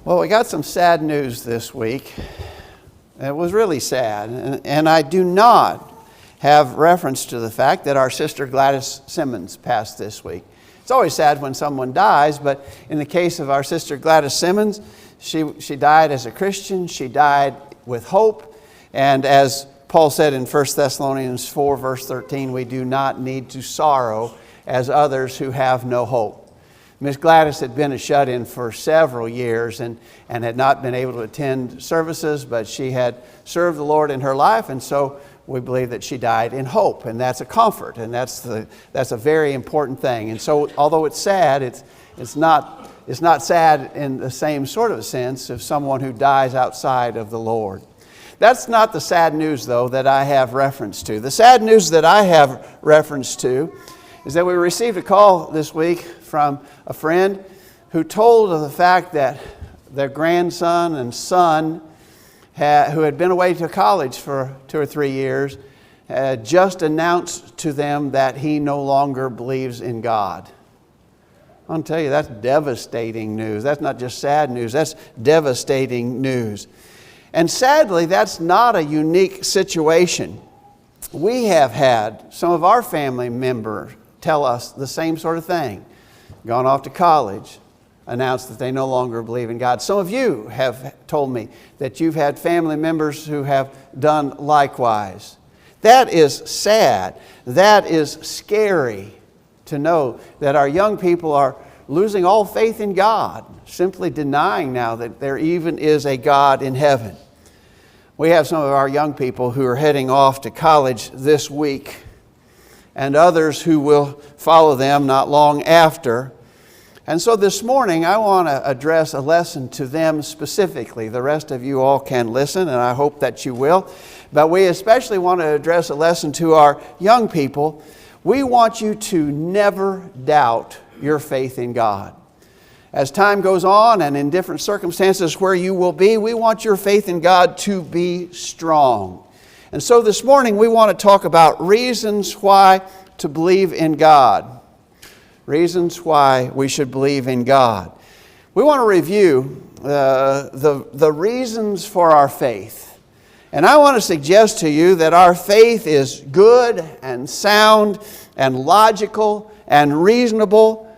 Well, we got some sad news this week. It was really sad, and I do not have reference to the fact that our sister Gladys Simmons passed this week. It's always sad when someone dies, but in the case of our sister Gladys Simmons, she died as a Christian. She died with hope, and as Paul said in 1 Thessalonians 4, verse 13, we do not need to sorrow as others who have no hope. Miss Gladys had been a shut-in for several years and had not been able to attend services, but she had served the Lord in her life, and so we believe that she died in hope, and that's a comfort, and that's a very important thing. And so, although it's sad, it's not sad in the same sort of sense of someone who dies outside of the Lord. That's not the sad news, though, that I have reference to. The sad news that I have reference to is that we received a call this week from a friend who told of the fact that their grandson and son, who had been away to college for 2 or 3 years, had just announced to them that he no longer believes in God. I'll tell you, that's devastating news. That's not just sad news, that's devastating news. And sadly, that's not a unique situation. We have had some of our family members tell us the same sort of thing. Gone off to college, announced that they no longer believe in God. Some of you have told me that you've had family members who have done likewise. That is sad. That is scary to know that our young people are losing all faith in God, simply denying now that there even is a God in heaven. We have some of our young people who are heading off to college this week, and others who will follow them not long after. And so this morning I want to address a lesson to them specifically. The rest of you all can listen, and I hope that you will. But we especially want to address a lesson to our young people. We want you to never doubt your faith in God. As time goes on and in different circumstances where you will be, we want your faith in God to be strong. And so this morning we want to talk about reasons why to believe in God. Reasons why we should believe in God. We want to review the reasons for our faith. And I want to suggest to you that our faith is good and sound and logical and reasonable.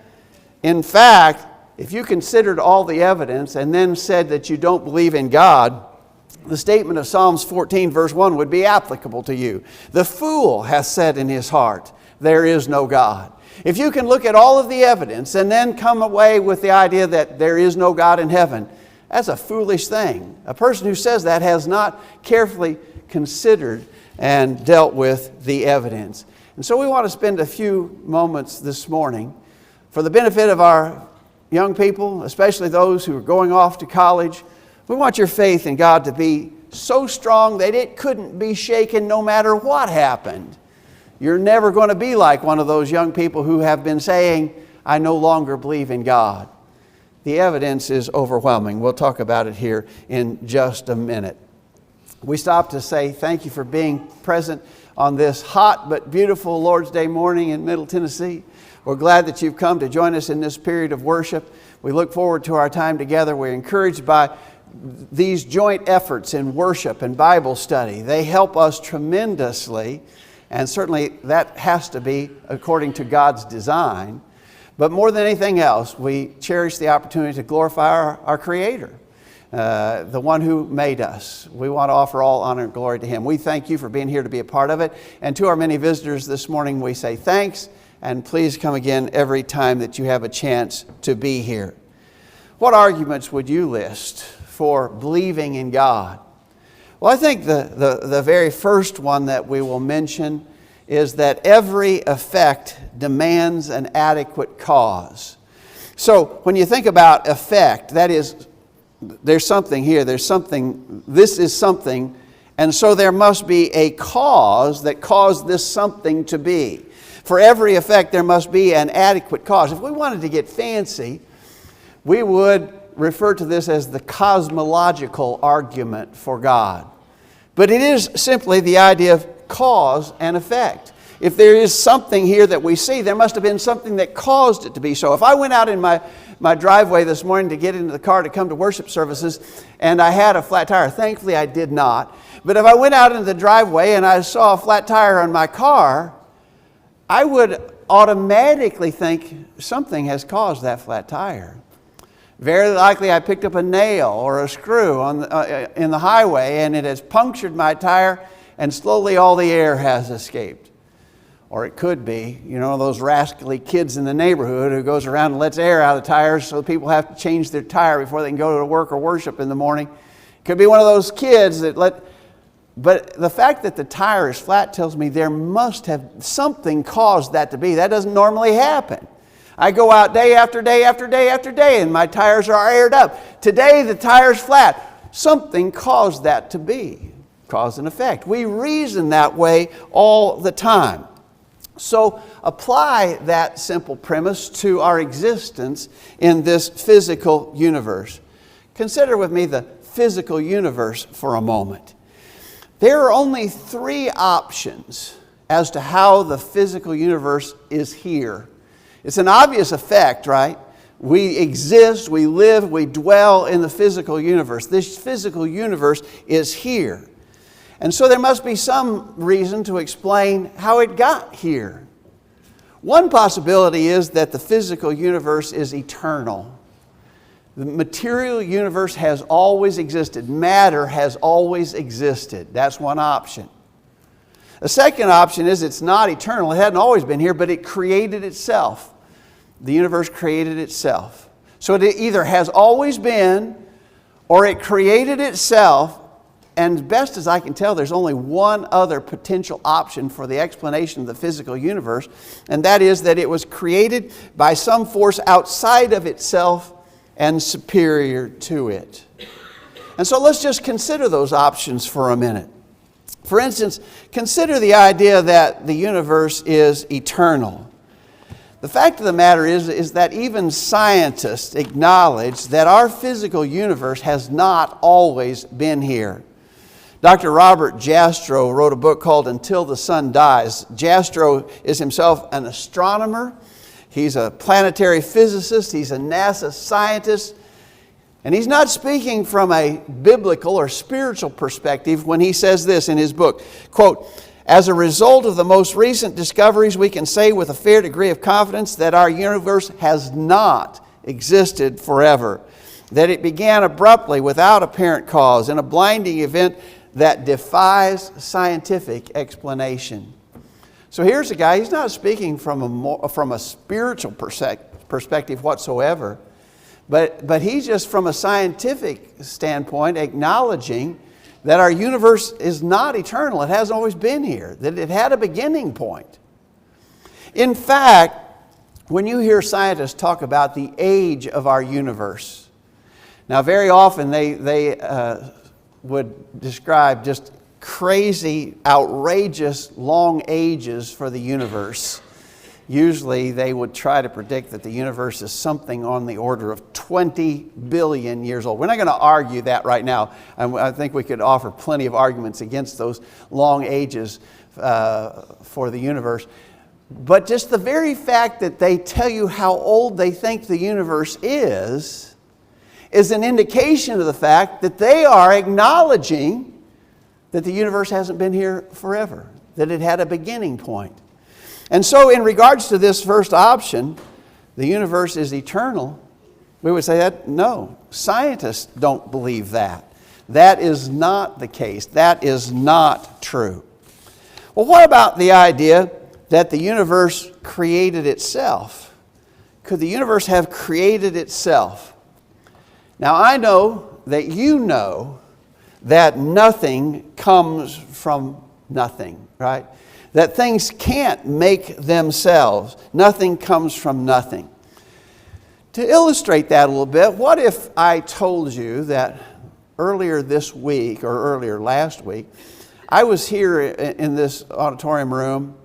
In fact, if you considered all the evidence and then said that you don't believe in God, the statement of Psalms 14 verse 1 would be applicable to you. The fool hath said in his heart, there is no God. If you can look at all of the evidence and then come away with the idea that there is no God in heaven, that's a foolish thing. A person who says that has not carefully considered and dealt with the evidence. And so we want to spend a few moments this morning for the benefit of our young people, especially those who are going off to college. We want your faith in God to be so strong that it couldn't be shaken no matter what happened. You're never going to be like one of those young people who have been saying, I no longer believe in God. The evidence is overwhelming. We'll talk about it here in just a minute. We stop to say thank you for being present on this hot but beautiful Lord's Day morning in Middle Tennessee. We're glad that you've come to join us in this period of worship. We look forward to our time together. We're encouraged by these joint efforts in worship and Bible study. They help us tremendously, and certainly that has to be according to God's design. But more than anything else, we cherish the opportunity to glorify our Creator, the one who made us. We want to offer all honor and glory to Him. We thank you for being here to be a part of it. And to our many visitors this morning, we say thanks, and please come again every time that you have a chance to be here. What arguments would you list for believing in God? Well, I think the very first one that we will mention is that every effect demands an adequate cause. So when you think about effect, that is, there's something here, this is something, and so there must be a cause that caused this something to be. For every effect, there must be an adequate cause. If we wanted to get fancy, we would refer to this as the cosmological argument for God. But it is simply the idea of cause and effect. If there is something here that we see, there must have been something that caused it to be so. If I went out in my my driveway this morning to get into the car to come to worship services, and I had a flat tire. Thankfully, I did not. But if I went out into the driveway and I saw a flat tire on my car, I would automatically think something has caused that flat tire. Very likely I picked up a nail or a screw in the highway, and it has punctured my tire, and slowly all the air has escaped. Or it could be, those rascally kids in the neighborhood who goes around and lets air out of the tires so people have to change their tire before they can go to work or worship in the morning. It could be one of those kids that but the fact that the tire is flat tells me there must have something caused that to be. That doesn't normally happen. I go out day after day after day after day and my tires are aired up. Today the tire's flat. Something caused that to be. Cause and effect. We reason that way all the time. So apply that simple premise to our existence in this physical universe. Consider with me the physical universe for a moment. There are only three options as to how the physical universe is here. It's an obvious effect, right? We exist, we live, we dwell in the physical universe. This physical universe is here. And so there must be some reason to explain how it got here. One possibility is that the physical universe is eternal. The material universe has always existed. Matter has always existed. That's one option. A second option is it's not eternal. It hadn't always been here, but it created itself. The universe created itself. So it either has always been or it created itself. And best as I can tell, there's only one other potential option for the explanation of the physical universe, and that is that it was created by some force outside of itself and superior to it. And so let's just consider those options for a minute. For instance, consider the idea that the universe is eternal. The fact of the matter is that even scientists acknowledge that our physical universe has not always been here. Dr. Robert Jastrow wrote a book called Until the Sun Dies. Jastrow is himself an astronomer. He's a planetary physicist. He's a NASA scientist. And he's not speaking from a biblical or spiritual perspective when he says this in his book, quote, "As a result of the most recent discoveries, we can say with a fair degree of confidence that our universe has not existed forever, that it began abruptly without apparent cause in a blinding event that defies scientific explanation." So here's a guy, he's not speaking from a spiritual perspective whatsoever, but he's just from a scientific standpoint acknowledging that our universe is not eternal. It hasn't always been here, that it had a beginning point. In fact, when you hear scientists talk about the age of our universe, now very often they would describe just crazy, outrageous, long ages for the universe. Usually they would try to predict that the universe is something on the order of 20 billion years old. We're not going to argue that right now. I think we could offer plenty of arguments against those long ages for the universe. But just the very fact that they tell you how old they think the universe is an indication of the fact that they are acknowledging that the universe hasn't been here forever, that it had a beginning point. And so in regards to this first option, the universe is eternal, we would say that no, scientists don't believe that. That is not the case. That is not true. Well, what about the idea that the universe created itself? Could the universe have created itself? Now, I know that you know that nothing comes from nothing, right? That things can't make themselves. Nothing comes from nothing. To illustrate that a little bit, what if I told you that earlier this week or earlier last week, I was here in this auditorium room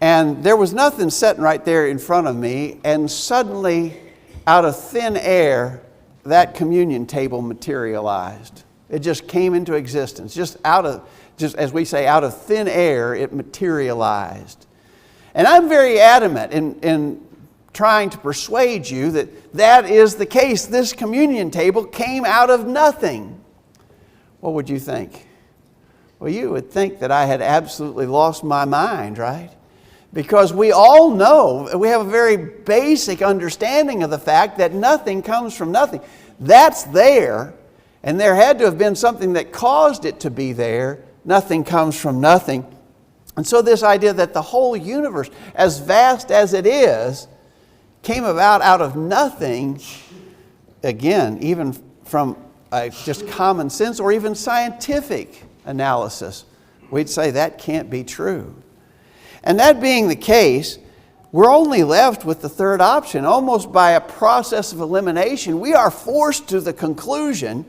and there was nothing sitting right there in front of me, and suddenly out of thin air that communion table materialized. It just came into existence. Just as we say, out of thin air, it materialized. And I'm very adamant in trying to persuade you that that is the case. This communion table came out of nothing. What would you think? Well, you would think that I had absolutely lost my mind, right? Because we all know, we have a very basic understanding of the fact that nothing comes from nothing. That's there, and there had to have been something that caused it to be there. Nothing comes from nothing. And so this idea that the whole universe, as vast as it is, came about out of nothing, again, even from just common sense or even scientific analysis, we'd say that can't be true. And that being the case, we're only left with the third option. Almost by a process of elimination, we are forced to the conclusion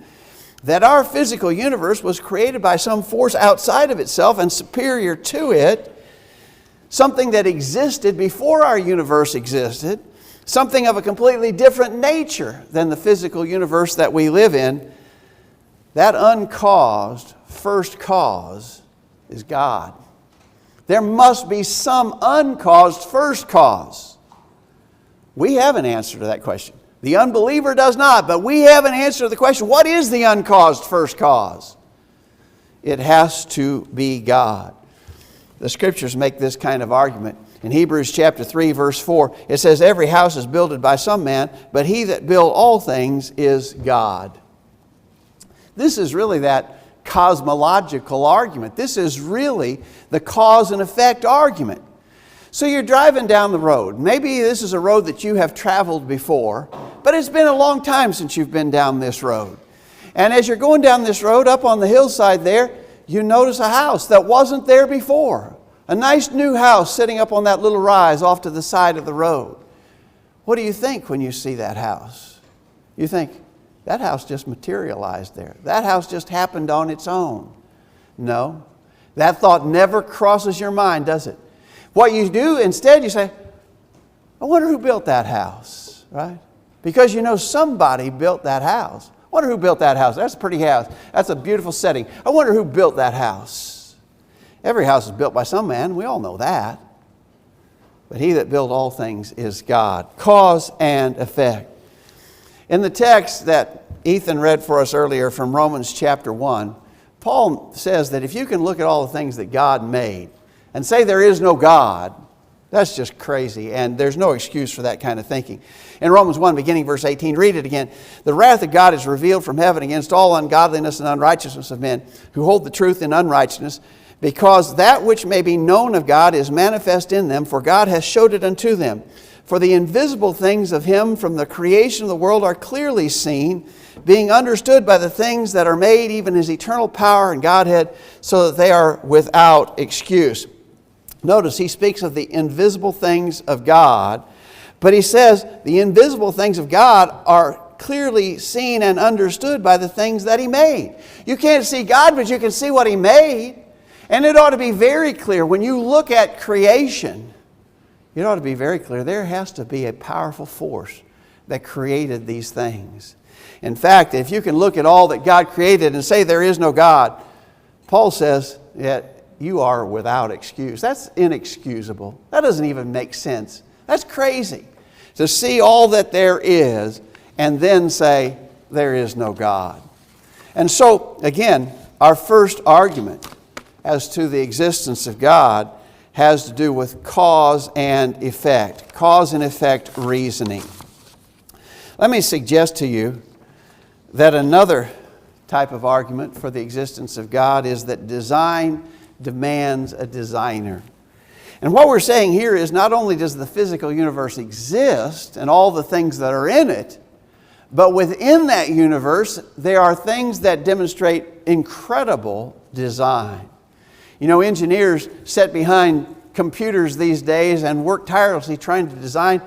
that our physical universe was created by some force outside of itself and superior to it, something that existed before our universe existed, something of a completely different nature than the physical universe that we live in. That uncaused first cause is God. There must be some uncaused first cause. We have an answer to that question. The unbeliever does not, but we have an answer to the question, what is the uncaused first cause? It has to be God. The Scriptures make this kind of argument. In Hebrews chapter 3, verse 4, it says, every house is builded by some man, but he that built all things is God. This is really that cosmological argument. This is really the cause and effect argument. So you're driving down the road. Maybe this is a road that you have traveled before, but it's been a long time since you've been down this road. And as you're going down this road, up on the hillside there, you notice a house that wasn't there before. A nice new house sitting up on that little rise off to the side of the road. What do you think when you see that house? You think, that house just materialized there. That house just happened on its own. No, that thought never crosses your mind, does it? What you do instead, you say, I wonder who built that house, right? Because you know somebody built that house. I wonder who built that house. That's a pretty house. That's a beautiful setting. I wonder who built that house. Every house is built by some man. We all know that. But he that built all things is God. Cause and effect. In the text that Ethan read for us earlier from Romans chapter 1, Paul says that if you can look at all the things that God made and say there is no God, that's just crazy, and there's no excuse for that kind of thinking. In Romans 1, beginning verse 18, read it again. The wrath of God is revealed from heaven against all ungodliness and unrighteousness of men who hold the truth in unrighteousness, because that which may be known of God is manifest in them, for God has showed it unto them. For the invisible things of Him from the creation of the world are clearly seen, being understood by the things that are made, even His eternal power and Godhead, so that they are without excuse. Notice he speaks of the invisible things of God, but he says the invisible things of God are clearly seen and understood by the things that He made. You can't see God, but you can see what He made. And it ought to be very clear when you look at creation, it ought to be very clear there has to be a powerful force that created these things. In fact, if you can look at all that God created and say there is no God, Paul says that you are without excuse. That's inexcusable. That doesn't even make sense. That's crazy. To see all that there is and then say there is no God. And so, again, our first argument as to the existence of God has to do with cause and effect. Cause and effect reasoning. Let me suggest to you that another type of argument for the existence of God is that design demands a designer. And what we're saying here is not only does the physical universe exist and all the things that are in it, but within that universe there are things that demonstrate incredible design. You know, engineers sit behind computers these days and work tirelessly trying to design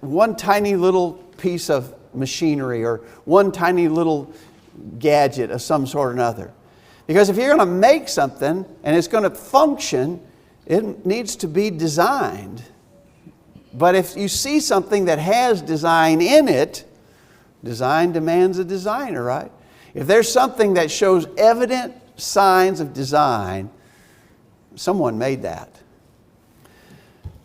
one tiny little piece of machinery or one tiny little gadget of some sort or another. Because if you're going to make something and it's going to function, it needs to be designed. But if you see something that has design in it, design demands a designer, right? If there's something that shows evident signs of design, someone made that.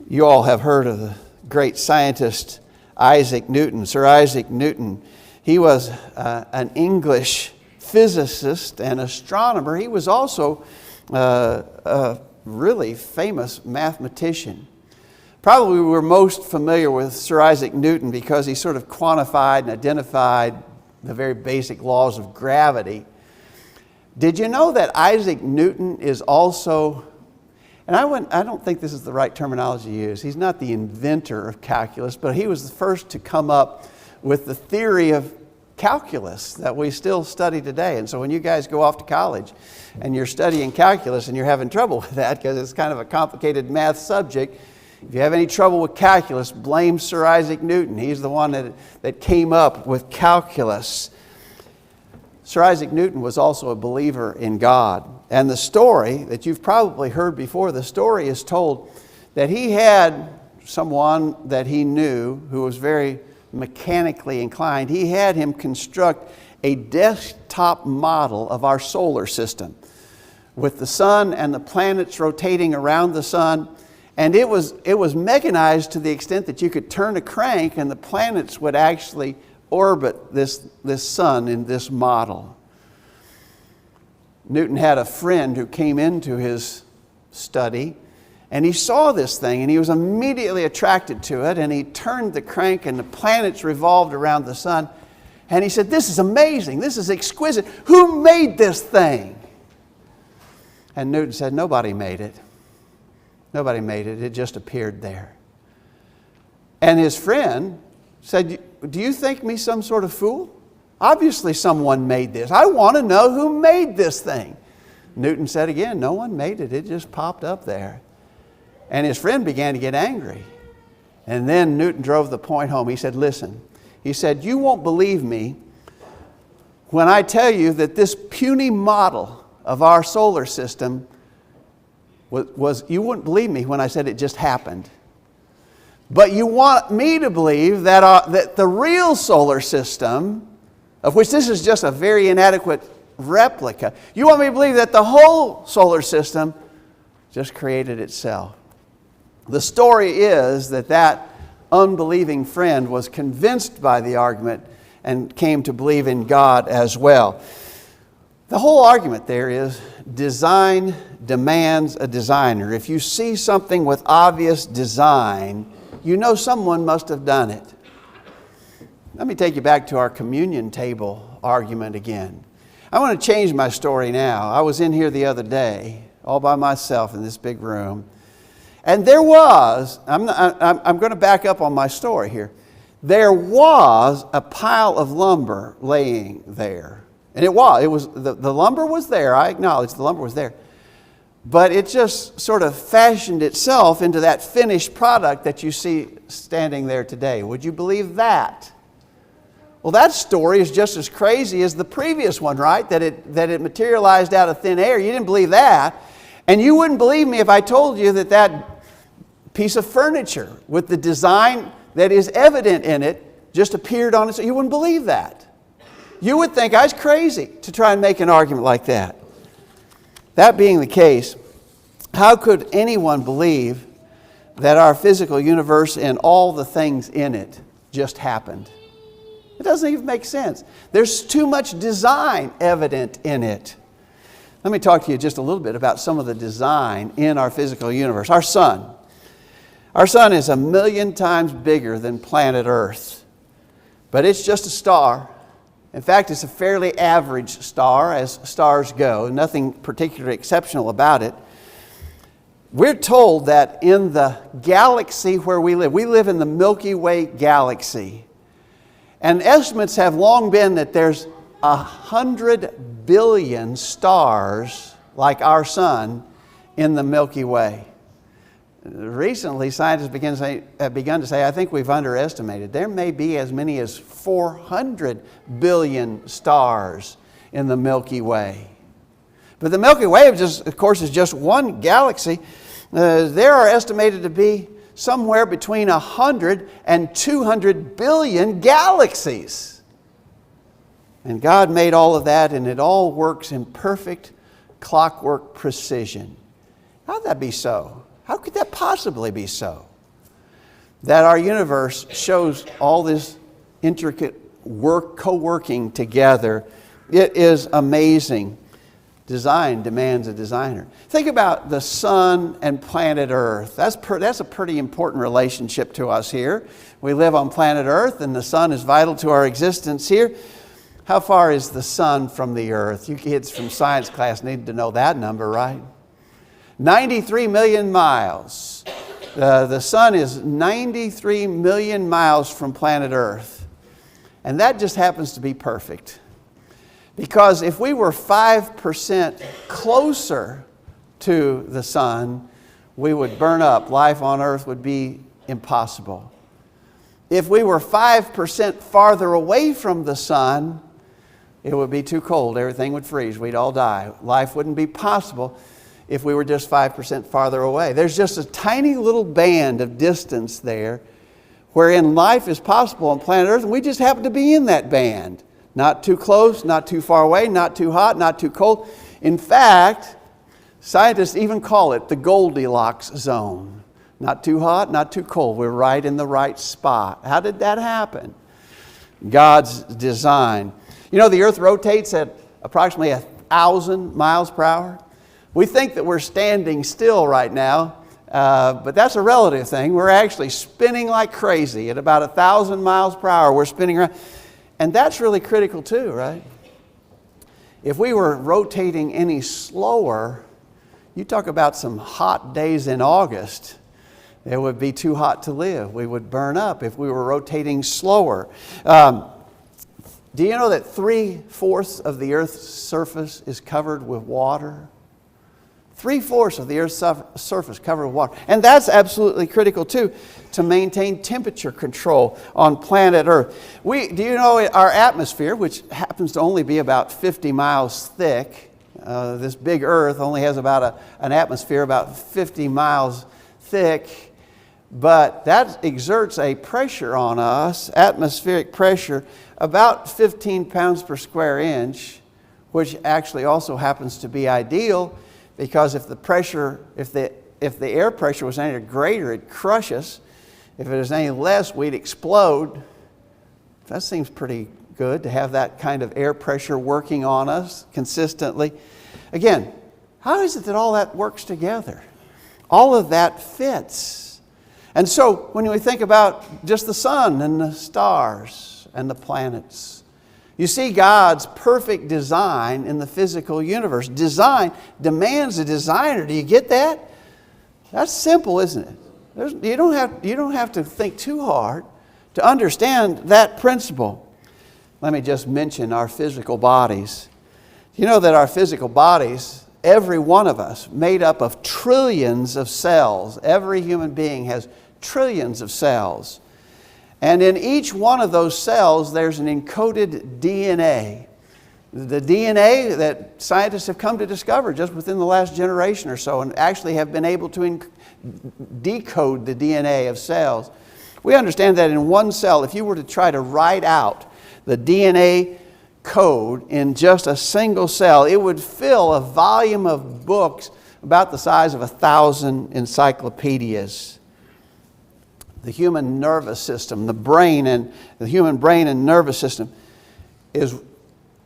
You all have heard of the great scientist Isaac Newton. Sir Isaac Newton, he was an English physicist and astronomer. He was also a really famous mathematician. Probably we're most familiar with Sir Isaac Newton because he sort of quantified and identified the very basic laws of gravity. Did you know that Isaac Newton is also, and I don't think this is the right terminology to use, he's not the inventor of calculus, but he was the first to come up with the theory of calculus that we still study today. And so when you guys go off to college and you're studying calculus and you're having trouble with that because it's kind of a complicated math subject, if you have any trouble with calculus, blame Sir Isaac Newton. He's the one that came up with calculus. Sir Isaac Newton was also a believer in God. And the story that you've probably heard before, the story is told that he had someone that he knew who was very mechanically inclined. He had him construct a desktop model of our solar system with the sun and the planets rotating around the sun. And it was mechanized to the extent that you could turn a crank and the planets would actually orbit this sun in this model. Newton had a friend who came into his study and he saw this thing and he was immediately attracted to it, and he turned the crank and the planets revolved around the sun, and he said, "This is amazing, this is exquisite. Who made this thing?" And Newton said, "Nobody made it. Nobody made it. It just appeared there." And his friend said, "Do you think me some sort of fool? Obviously someone made this. I want to know who made this thing." Newton said again, "No one made it. It just popped up there." And his friend began to get angry. And then Newton drove the point home. He said, "Listen," he said, "you won't believe me when I tell you that this puny model of our solar system you wouldn't believe me when I said it just happened. But you want me to believe that the real solar system, of which this is just a very inadequate replica, you want me to believe that the whole solar system just created itself." The story is that unbelieving friend was convinced by the argument and came to believe in God as well. The whole argument there is design demands a designer. If you see something with obvious design, you know someone must have done it. Let me take you back to our communion table argument again. I want to change my story now. I was in here the other day, all by myself in this big room, and there was, I'm going to back up on my story here. There was a pile of lumber laying there. And it was the lumber was there. I acknowledge the lumber was there. But it just sort of fashioned itself into that finished product that you see standing there today. Would you believe that? Well, that story is just as crazy as the previous one, right? That it materialized out of thin air. You didn't believe that. And you wouldn't believe me if I told you that piece of furniture with the design that is evident in it just appeared on its own. You wouldn't believe that. You would think I was crazy to try and make an argument like that. That being the case, how could anyone believe that our physical universe and all the things in it just happened? It doesn't even make sense. There's too much design evident in it. Let me talk to you just a little bit about some of the design in our physical universe. Our sun. Our sun is 1,000,000 times bigger than planet Earth, but it's just a star. In fact, it's a fairly average star as stars go, nothing particularly exceptional about it. We're told that in the galaxy where we live in the Milky Way galaxy. And estimates have long been that there's 100 billion stars like our sun in the Milky Way. Recently, scientists have begun to say, I think we've underestimated. There may be as many as 400 billion stars in the Milky Way. But the Milky Way, of course, is just one galaxy. There are estimated to be somewhere between 100 and 200 billion galaxies. And God made all of that, and it all works in perfect clockwork precision. How'd that be so? How could that possibly be so? that our universe shows all this intricate co-working together. It is amazing. Design demands a designer. Think about the sun and planet Earth. That's a pretty important relationship to us here. We live on planet Earth, and the sun is vital to our existence here. How far is the sun from the Earth? You kids from science class need to know that number, right? 93 million miles. The sun is 93 million miles from planet Earth. And that just happens to be perfect. Because if we were 5% closer to the sun, we would burn up. Life on Earth would be impossible. If we were 5% farther away from the sun, it would be too cold. Everything would freeze. We'd all die. Life wouldn't be possible if we were just 5% farther away. There's just a tiny little band of distance there wherein life is possible on planet Earth, and we just happen to be in that band. Not too close, not too far away, not too hot, not too cold. In fact, scientists even call it the Goldilocks zone. Not too hot, not too cold. We're right in the right spot. How did that happen? God's design. You know, the Earth rotates at approximately 1,000 miles per hour. We think that we're standing still right now, but that's a relative thing. We're actually spinning like crazy at about 1,000 miles per hour. We're spinning around. And that's really critical too, right? If we were rotating any slower, you talk about some hot days in August, it would be too hot to live. We would burn up if we were rotating slower. Do you know that 3/4 of the Earth's surface is covered with water? 3/4 of the Earth's surface covered with water. And that's absolutely critical too, to maintain temperature control on planet Earth. Do you know our atmosphere, which happens to only be about 50 miles thick, this big Earth only has about an atmosphere about 50 miles thick, but that exerts a pressure on us, atmospheric pressure, about 15 pounds per square inch, which actually also happens to be ideal, because if the air pressure was any greater, it'd crush us. If it was any less, we'd explode. That seems pretty good to have that kind of air pressure working on us consistently. Again, how is it that all that works together? All of that fits. And so when we think about just the sun and the stars and the planets, you see God's perfect design in the physical universe. Design demands a designer. Do you get that? That's simple, isn't it? You don't have to think too hard to understand that principle. Let me just mention our physical bodies. You know that our physical bodies, every one of us, made up of trillions of cells. Every human being has trillions of cells. And in each one of those cells, there's an encoded DNA. The DNA that scientists have come to discover just within the last generation or so, and actually have been able to decode the DNA of cells. We understand that in one cell, if you were to try to write out the DNA code in just a single cell, it would fill a volume of books about the size of 1,000 encyclopedias. The human nervous system, the human brain and nervous system is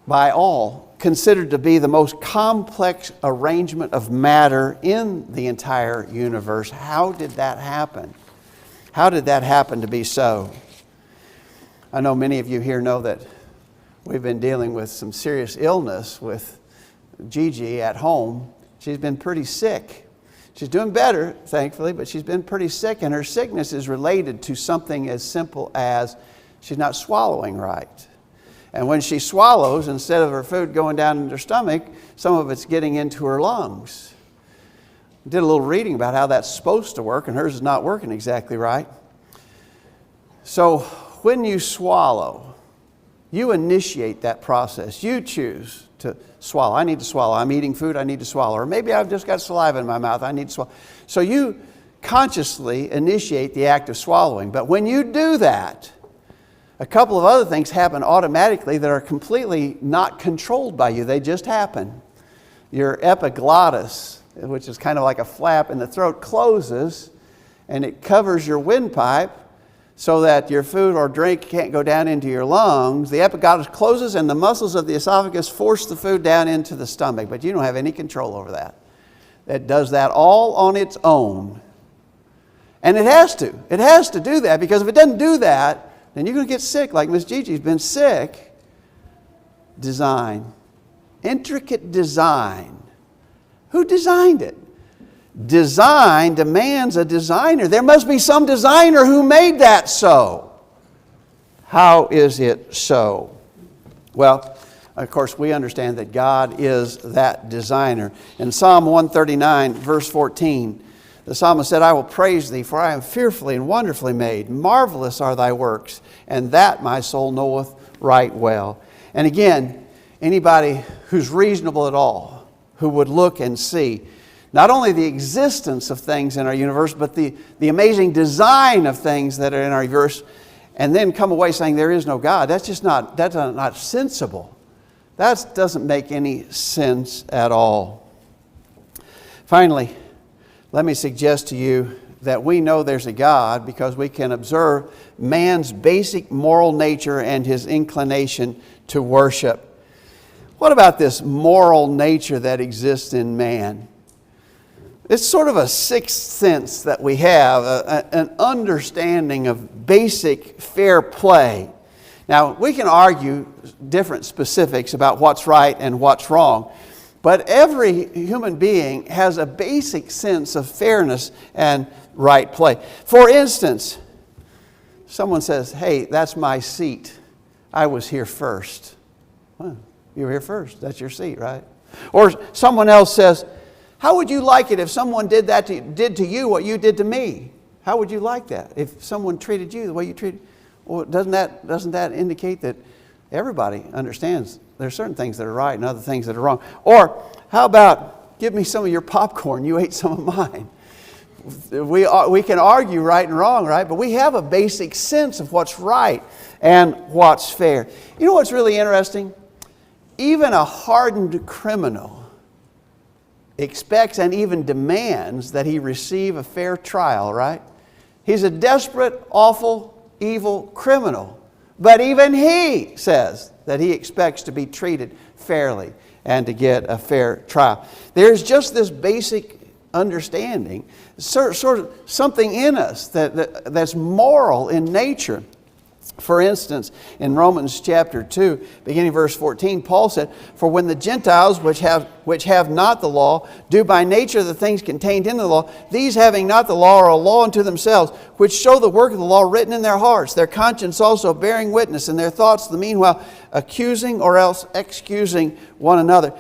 by all considered to be the most complex arrangement of matter in the entire universe. How did that happen? How did that happen to be so? I know many of you here know that we've been dealing with some serious illness with Gigi at home. She's been pretty sick. She's doing better, thankfully, but she's been pretty sick, and her sickness is related to something as simple as she's not swallowing right. And when she swallows, instead of her food going down into her stomach, some of it's getting into her lungs. I did a little reading about how that's supposed to work, and hers is not working exactly right. So when you swallow, you initiate that process. You choose to swallow. I need to swallow. I'm eating food, I need to swallow. Or maybe I've just got saliva in my mouth, I need to swallow. So you consciously initiate the act of swallowing. But when you do that, a couple of other things happen automatically that are completely not controlled by you. They just happen. Your epiglottis, which is kind of like a flap in the throat, closes, and it covers your windpipe, so that your food or drink can't go down into your lungs, the epiglottis closes and the muscles of the esophagus force the food down into the stomach. But you don't have any control over that. It does that all on its own. And it has to. It has to do that, because if it doesn't do that, then you're going to get sick, like Miss Gigi's been sick. Design. Intricate design. Who designed it? Design demands a designer. There must be some designer who made that so. How is it so? Well, of course, we understand that God is that designer. In Psalm 139, verse 14, the psalmist said, I will praise thee, for I am fearfully and wonderfully made. Marvelous are thy works, and that my soul knoweth right well. And again, anybody who's reasonable at all, who would look and see not only the existence of things in our universe, but the amazing design of things that are in our universe, and then come away saying there is no God, that's not sensible. That doesn't make any sense at all. Finally, let me suggest to you that we know there's a God because we can observe man's basic moral nature and his inclination to worship. What about this moral nature that exists in man? It's sort of a sixth sense that we have, an understanding of basic fair play. Now, we can argue different specifics about what's right and what's wrong, but every human being has a basic sense of fairness and right play. For instance, someone says, hey, that's my seat. I was here first. Well, you were here first. That's your seat, right? Or someone else says, how would you like it if someone did to you what you did to me? How would you like that if someone treated you the way you treated? Well, doesn't that indicate that everybody understands there's certain things that are right and other things that are wrong? Or how about give me some of your popcorn, you ate some of mine? We can argue right and wrong, right? But we have a basic sense of what's right and what's fair. You know what's really interesting? Even a hardened criminal expects and even demands that he receive a fair trial, right? He's a desperate, awful, evil criminal. But even he says that he expects to be treated fairly and to get a fair trial. There's just this basic understanding, sort of something in us that's moral in nature. For instance, in Romans chapter 2, beginning verse 14, Paul said, for when the Gentiles which have not the law do by nature the things contained in the law, these having not the law are a law unto themselves, which show the work of the law written in their hearts, their conscience also bearing witness, and their thoughts the meanwhile accusing or else excusing one another.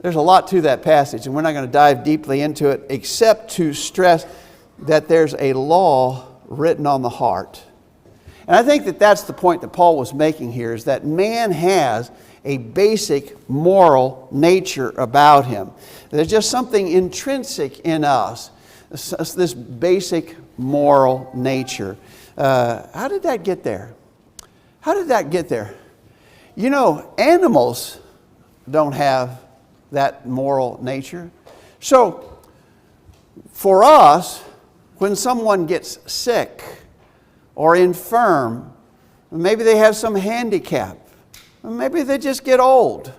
There's a lot to that passage, and we're not going to dive deeply into it, except to stress that there's a law written on the heart. And I think that that's the point that Paul was making here, is that man has a basic moral nature about him. There's just something intrinsic in us, this basic moral nature. How did that get there? How did that get there? You know, animals don't have that moral nature. So, for us, when someone gets sick or infirm, maybe they have some handicap, maybe they just get old,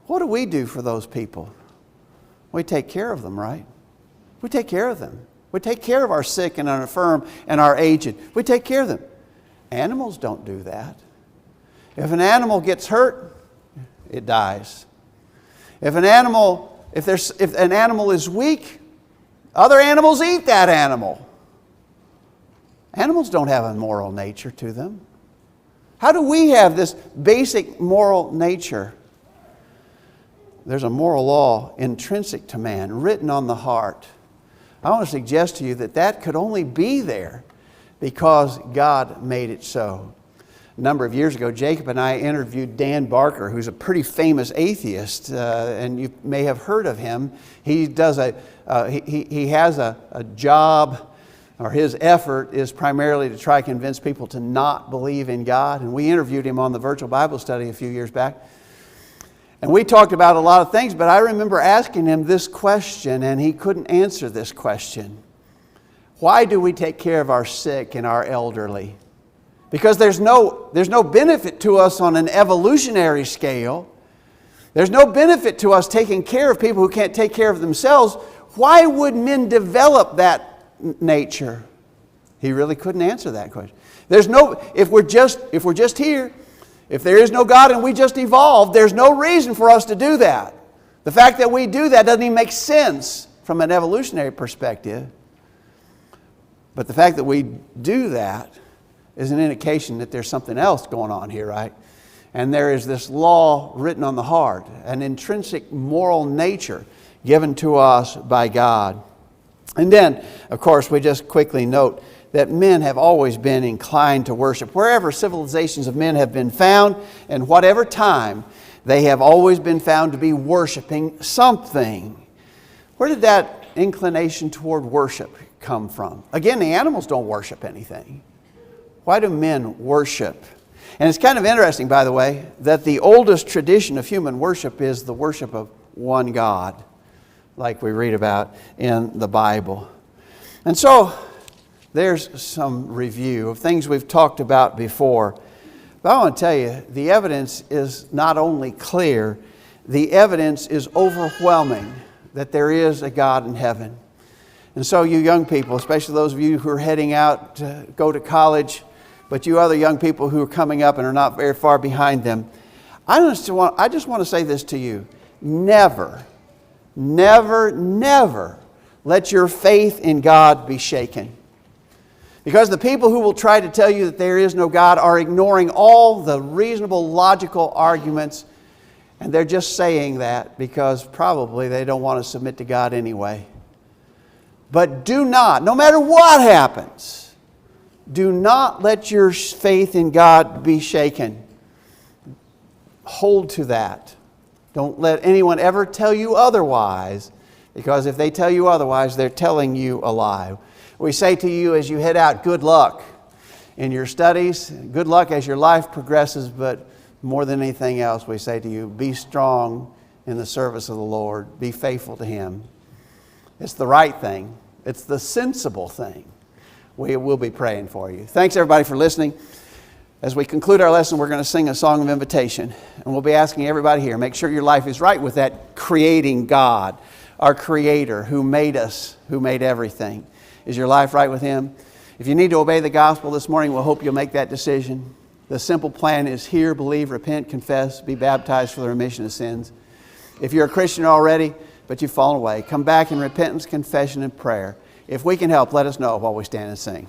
what do we do for those people? We take care of them, right? We take care of them. We take care of our sick and our infirm and our aged. We take care of them. Animals don't do that. If an animal gets hurt, it dies. If an animal is weak, other animals eat that animal. Animals don't have a moral nature to them. How do we have this basic moral nature? There's a moral law intrinsic to man, written on the heart. I want to suggest to you that could only be there because God made it so. A number of years ago, Jacob and I interviewed Dan Barker, who's a pretty famous atheist, and you may have heard of him. He has a job, or his effort is primarily to try to convince people to not believe in God. And we interviewed him on the virtual Bible study a few years back. And we talked about a lot of things, but I remember asking him this question, and he couldn't answer this question. Why do we take care of our sick and our elderly? Because there's no benefit to us on an evolutionary scale. There's no benefit to us taking care of people who can't take care of themselves. Why would men develop that nature? He really couldn't answer that question. If we're just here, if there is no God and we just evolved, there's no reason for us to do that. The fact that we do that doesn't even make sense from an evolutionary perspective. But the fact that we do that is an indication that there's something else going on here, right? And there is this law written on the heart, an intrinsic moral nature given to us by God. And then, of course, we just quickly note that men have always been inclined to worship. Wherever civilizations of men have been found, in whatever time, they have always been found to be worshiping something. Where did that inclination toward worship come from? Again, the animals don't worship anything. Why do men worship? And it's kind of interesting, by the way, that the oldest tradition of human worship is the worship of one God, like we read about in the Bible. And so, there's some review of things we've talked about before. But I want to tell you, the evidence is not only clear, the evidence is overwhelming that there is a God in heaven. And so you young people, especially those of you who are heading out to go to college, but you other young people who are coming up and are not very far behind them, I just want to say this to you. Never, never, never let your faith in God be shaken. Because the people who will try to tell you that there is no God are ignoring all the reasonable, logical arguments, and they're just saying that because probably they don't want to submit to God anyway. But do not, no matter what happens, do not let your faith in God be shaken. Hold to that. Don't let anyone ever tell you otherwise, because if they tell you otherwise, they're telling you a lie. We say to you as you head out, good luck in your studies, good luck as your life progresses, but more than anything else, we say to you, be strong in the service of the Lord. Be faithful to Him. It's the right thing. It's the sensible thing. We will be praying for you. Thanks everybody for listening. As we conclude our lesson, we're going to sing a song of invitation. And we'll be asking everybody here, make sure your life is right with that creating God, our Creator who made us, who made everything. Is your life right with Him? If you need to obey the gospel this morning, we'll hope you'll make that decision. The simple plan is hear, believe, repent, confess, be baptized for the remission of sins. If you're a Christian already, but you've fallen away, come back in repentance, confession, and prayer. If we can help, let us know while we stand and sing.